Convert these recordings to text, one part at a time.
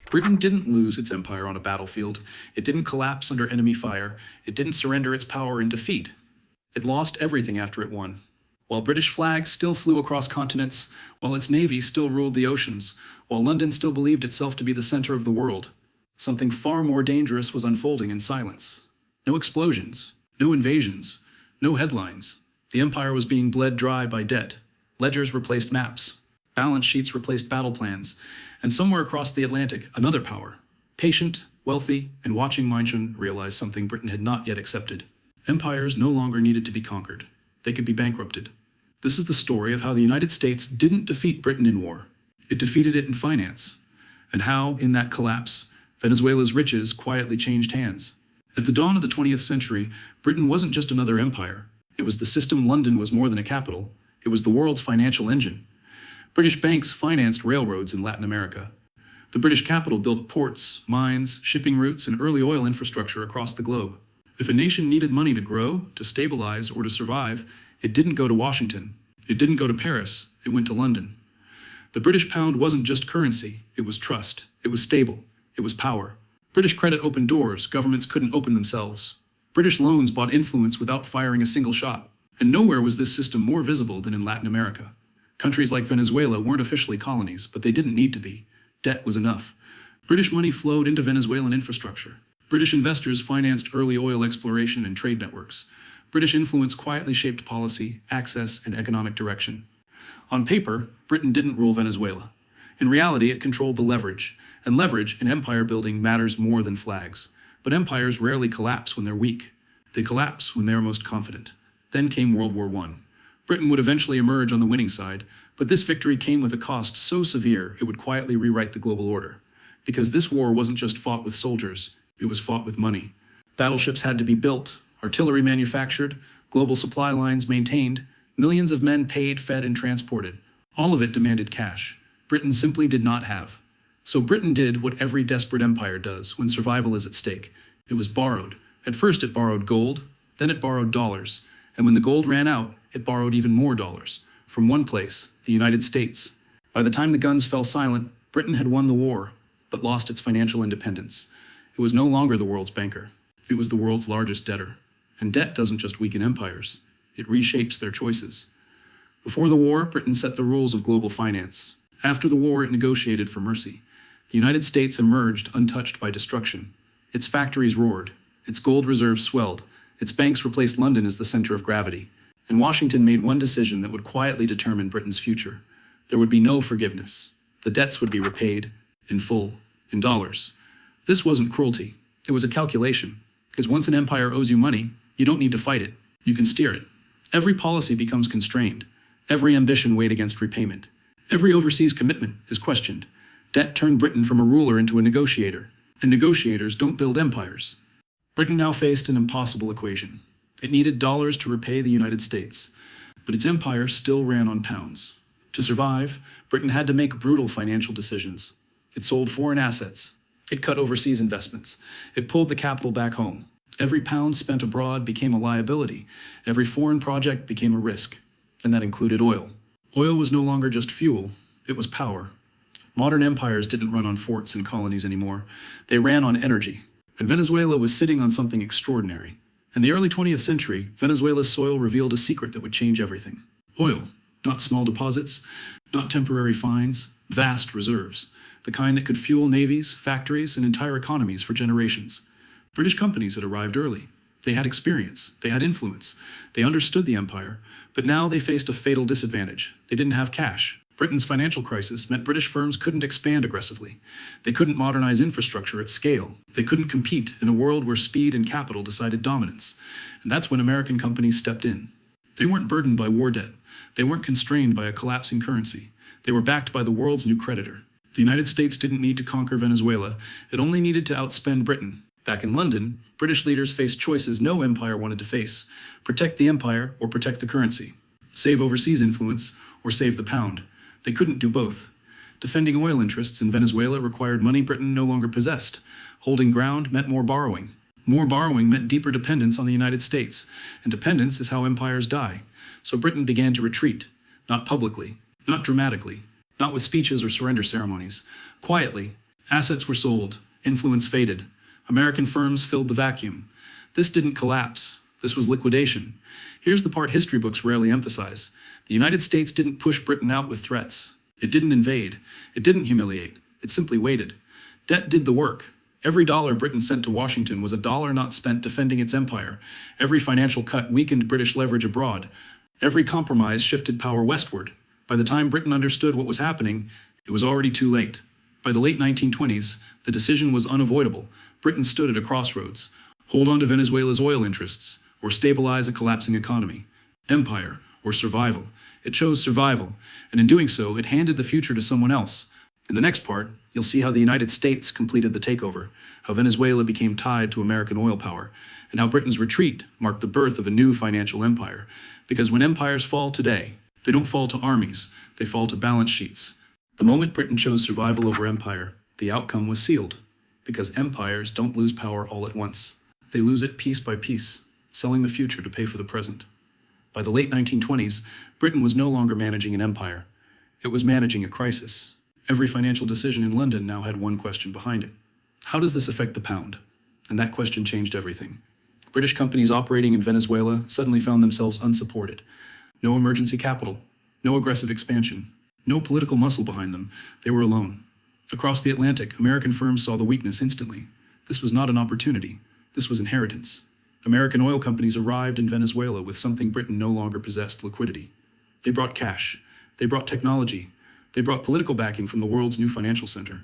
Britain didn't lose its empire on a battlefield. It didn't collapse under enemy fire. It didn't surrender its power in defeat. It lost everything after it won. While British flags still flew across continents, while its navy still ruled the oceans, while London still believed itself to be the center of the world, something far more dangerous was unfolding in silence. No explosions, no invasions, no headlines. The empire was being bled dry by debt. Ledgers replaced maps. Balance sheets replaced battle plans. And somewhere across the Atlantic, another power, patient, wealthy, and watching München, realized something Britain had not yet accepted. Empires no longer needed to be conquered. They could be bankrupted. This is the story of how the United States didn't defeat Britain in war. It defeated it in finance. And how, in that collapse, Venezuela's riches quietly changed hands. At the dawn of the 20th century, Britain wasn't just another empire. It was the system. London was more than a capital. It was the world's financial engine. British banks financed railroads in Latin America. The British capital built ports, mines, shipping routes, and early oil infrastructure across the globe. If a nation needed money to grow, to stabilize, or to survive, it didn't go to Washington. It didn't go to Paris. It went to London. The British pound wasn't just currency. It was trust. It was stable. It was power. British credit opened doors governments couldn't open themselves. British loans bought influence without firing a single shot. And nowhere was this system more visible than in Latin America. Countries like Venezuela weren't officially colonies, but they didn't need to be. Debt was enough. British money flowed into Venezuelan infrastructure. British investors financed early oil exploration and trade networks. British influence quietly shaped policy, access, and economic direction. On paper, Britain didn't rule Venezuela. In reality, it controlled the leverage. And leverage in empire building matters more than flags. But empires rarely collapse when they're weak. They collapse when they are most confident. Then came World War I. Britain would eventually emerge on the winning side, but this victory came with a cost so severe it would quietly rewrite the global order. Because this war wasn't just fought with soldiers, it was fought with money. Battleships had to be built, artillery manufactured, global supply lines maintained, millions of men paid, fed, and transported. All of it demanded cash. Britain simply did not have. So Britain did what every desperate empire does when survival is at stake. It was borrowed. At first it borrowed gold, then it borrowed dollars. And when the gold ran out, it borrowed even more dollars. From one place, the United States. By the time the guns fell silent, Britain had won the war, but lost its financial independence. It was no longer the world's banker. It was the world's largest debtor. And debt doesn't just weaken empires. It reshapes their choices. Before the war, Britain set the rules of global finance. After the war, it negotiated for mercy. The United States emerged untouched by destruction. Its factories roared. Its gold reserves swelled. Its banks replaced London as the center of gravity. And Washington made one decision that would quietly determine Britain's future. There would be no forgiveness. The debts would be repaid, in full, in dollars. This wasn't cruelty. It was a calculation. Because once an empire owes you money, you don't need to fight it. You can steer it. Every policy becomes constrained. Every ambition weighed against repayment. Every overseas commitment is questioned. Debt turned Britain from a ruler into a negotiator. And negotiators don't build empires. Britain now faced an impossible equation. It needed dollars to repay the United States, but its empire still ran on pounds. To survive, Britain had to make brutal financial decisions. It sold foreign assets. It cut overseas investments. It pulled the capital back home. Every pound spent abroad became a liability. Every foreign project became a risk. And that included oil. Oil was no longer just fuel. It was power. Modern empires didn't run on forts and colonies anymore. They ran on energy. And Venezuela was sitting on something extraordinary. In the early 20th century, Venezuela's soil revealed a secret that would change everything. Oil, not small deposits, not temporary finds, vast reserves, the kind that could fuel navies, factories, and entire economies for generations. British companies had arrived early. They had experience, they had influence, they understood the empire, but now they faced a fatal disadvantage. They didn't have cash. Britain's financial crisis meant British firms couldn't expand aggressively. They couldn't modernize infrastructure at scale. They couldn't compete in a world where speed and capital decided dominance. And that's when American companies stepped in. They weren't burdened by war debt. They weren't constrained by a collapsing currency. They were backed by the world's new creditor. The United States didn't need to conquer Venezuela. It only needed to outspend Britain. Back in London, British leaders faced choices no empire wanted to face. Protect the empire or protect the currency. Save overseas influence or save the pound. They couldn't do both. Defending oil interests in Venezuela required money Britain no longer possessed. Holding ground meant more borrowing. More borrowing meant deeper dependence on the United States. And dependence is how empires die. So Britain began to retreat. Not publicly, not dramatically, not with speeches or surrender ceremonies. Quietly, Assets were sold, influence faded. American firms filled the vacuum. This didn't collapse. This was liquidation. Here's the part history books rarely emphasize. The United States didn't push Britain out with threats. It didn't invade. It didn't humiliate. It simply waited. Debt did the work. Every dollar Britain sent to Washington was a dollar not spent defending its empire. Every financial cut weakened British leverage abroad. Every compromise shifted power westward. By the time Britain understood what was happening, it was already too late. By the late 1920s, the decision was unavoidable. Britain stood at a crossroads. Hold on to Venezuela's oil interests, or stabilize a collapsing economy. Empire, or survival. It chose survival, and in doing so, it handed the future to someone else. In the next part, you'll see how the United States completed the takeover, how Venezuela became tied to American oil power, and how Britain's retreat marked the birth of a new financial empire. Because when empires fall today, they don't fall to armies, they fall to balance sheets. The moment Britain chose survival over empire, the outcome was sealed. Because empires don't lose power all at once. They lose it piece by piece, selling the future to pay for the present. By the late 1920s, Britain was no longer managing an empire. It was managing a crisis. Every financial decision in London now had one question behind it. How does this affect the pound? And that question changed everything. British companies operating in Venezuela suddenly found themselves unsupported. No emergency capital, no aggressive expansion, no political muscle behind them. They were alone. Across the Atlantic, American firms saw the weakness instantly. This was not an opportunity. This was inheritance. American oil companies arrived in Venezuela with something Britain no longer possessed: liquidity. They brought cash. They brought technology. They brought political backing from the world's new financial center.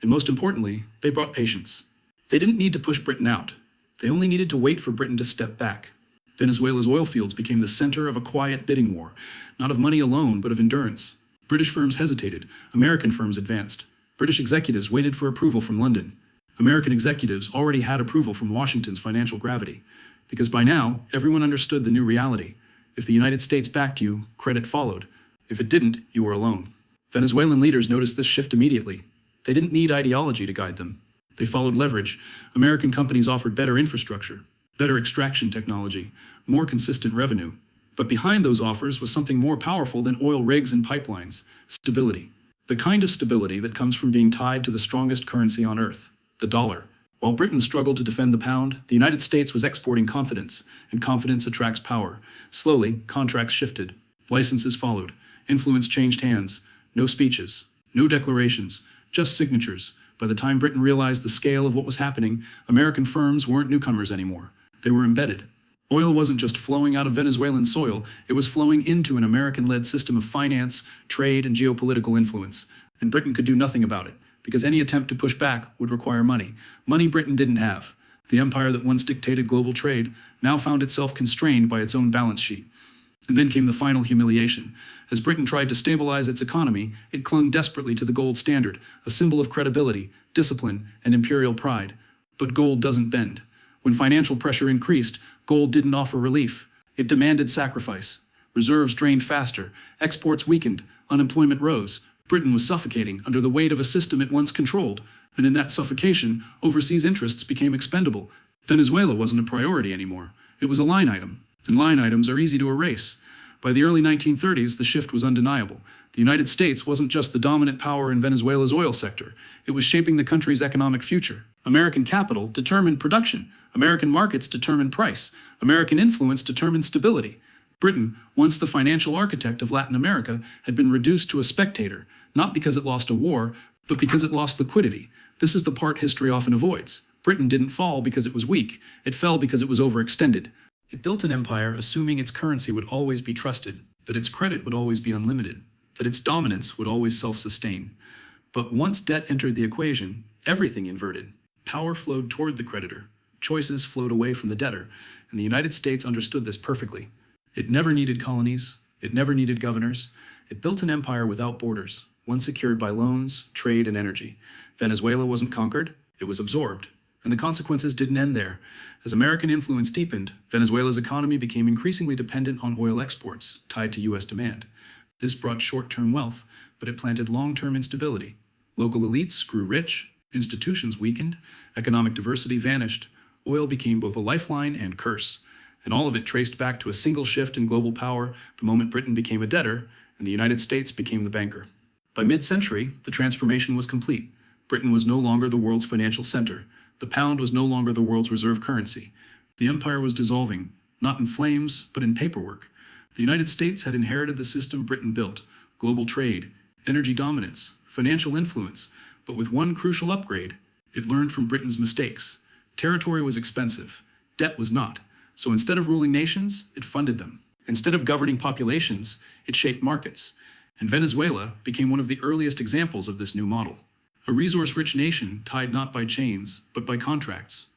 And most importantly, they brought patience. They didn't need to push Britain out. They only needed to wait for Britain to step back. Venezuela's oil fields became the center of a quiet bidding war, not of money alone, but of endurance. British firms hesitated. American firms advanced. British executives waited for approval from London. American executives already had approval from Washington's financial gravity. Because by now, everyone understood the new reality. If the United States backed you, credit followed. If it didn't, you were alone. Venezuelan leaders noticed this shift immediately. They didn't need ideology to guide them. They followed leverage. American companies offered better infrastructure, better extraction technology, more consistent revenue. But behind those offers was something more powerful than oil rigs and pipelines: stability. The kind of stability that comes from being tied to the strongest currency on earth, the dollar. While Britain struggled to defend the pound, the United States was exporting confidence, and confidence attracts power. Slowly, contracts shifted. Licenses followed. Influence changed hands. No speeches, no declarations, just signatures. By the time Britain realized the scale of what was happening, American firms weren't newcomers anymore. They were embedded. Oil wasn't just flowing out of Venezuelan soil, it was flowing into an American-led system of finance, trade, and geopolitical influence. And Britain could do nothing about it, because any attempt to push back would require money. Money Britain didn't have. The empire that once dictated global trade now found itself constrained by its own balance sheet. And then came the final humiliation. As Britain tried to stabilize its economy, it clung desperately to the gold standard, a symbol of credibility, discipline, and imperial pride. But gold doesn't bend. When financial pressure increased, gold didn't offer relief. It demanded sacrifice. Reserves drained faster, exports weakened, unemployment rose. Britain was suffocating under the weight of a system it once controlled, and in that suffocation, overseas interests became expendable. Venezuela wasn't a priority anymore. It was a line item. And line items are easy to erase. By the early 1930s, the shift was undeniable. The United States wasn't just the dominant power in Venezuela's oil sector. It was shaping the country's economic future. American capital determined production. American markets determined price. American influence determined stability. Britain, once the financial architect of Latin America, had been reduced to a spectator, not because it lost a war, but because it lost liquidity. This is the part history often avoids. Britain didn't fall because it was weak. It fell because it was overextended. It built an empire assuming its currency would always be trusted, that its credit would always be unlimited, that its dominance would always self-sustain. But once debt entered the equation, everything inverted. Power flowed toward the creditor. Choices flowed away from the debtor, and the United States understood this perfectly. It never needed colonies. It never needed governors. It built an empire without borders, one secured by loans, trade, and energy. Venezuela wasn't conquered. It was absorbed. And the consequences didn't end there. As American influence deepened, Venezuela's economy became increasingly dependent on oil exports, tied to U.S. demand. This brought short-term wealth, but it planted long-term instability. Local elites grew rich, institutions weakened, economic diversity vanished. Oil became both a lifeline and curse, and all of it traced back to a single shift in global power the moment Britain became a debtor and the United States became the banker. By mid-century, the transformation was complete. Britain was no longer the world's financial center. The pound was no longer the world's reserve currency. The empire was dissolving, not in flames, but in paperwork. The United States had inherited the system Britain built: global trade, energy dominance, financial influence, but with one crucial upgrade: it learned from Britain's mistakes. Territory was expensive. Debt was not. So instead of ruling nations, it funded them. Instead of governing populations, it shaped markets. And Venezuela became one of the earliest examples of this new model. A resource-rich nation tied not by chains, but by contracts.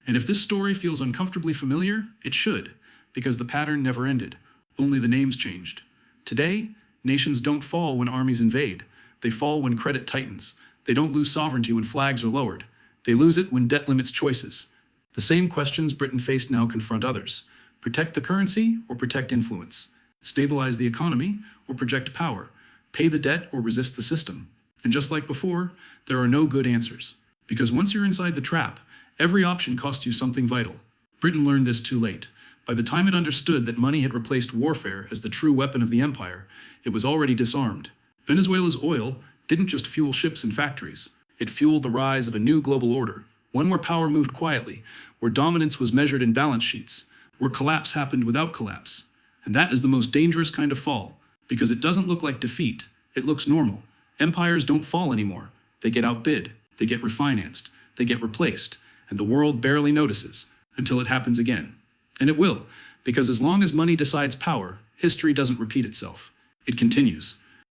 And if this story feels uncomfortably familiar, it should, because the pattern never ended. Only the names changed. Today, nations don't fall when armies invade. They fall when credit tightens. They don't lose sovereignty when flags are lowered. They lose it when debt limits choices. The same questions Britain faced now confront others. Protect the currency or protect influence? Stabilize the economy or project power? Pay the debt or resist the system? And just like before, there are no good answers. Because once you're inside the trap, every option costs you something vital. Britain learned this too late. By the time it understood that money had replaced warfare as the true weapon of the empire, it was already disarmed. Venezuela's oil didn't just fuel ships and factories. It fueled the rise of a new global order, one where power moved quietly, where dominance was measured in balance sheets, where collapse happened without collapse. And that is the most dangerous kind of fall, because it doesn't look like defeat, it looks normal. Empires don't fall anymore. They get outbid, they get refinanced, they get replaced, and the world barely notices until it happens again. And it will, because as long as money decides power, history doesn't repeat itself. It continues.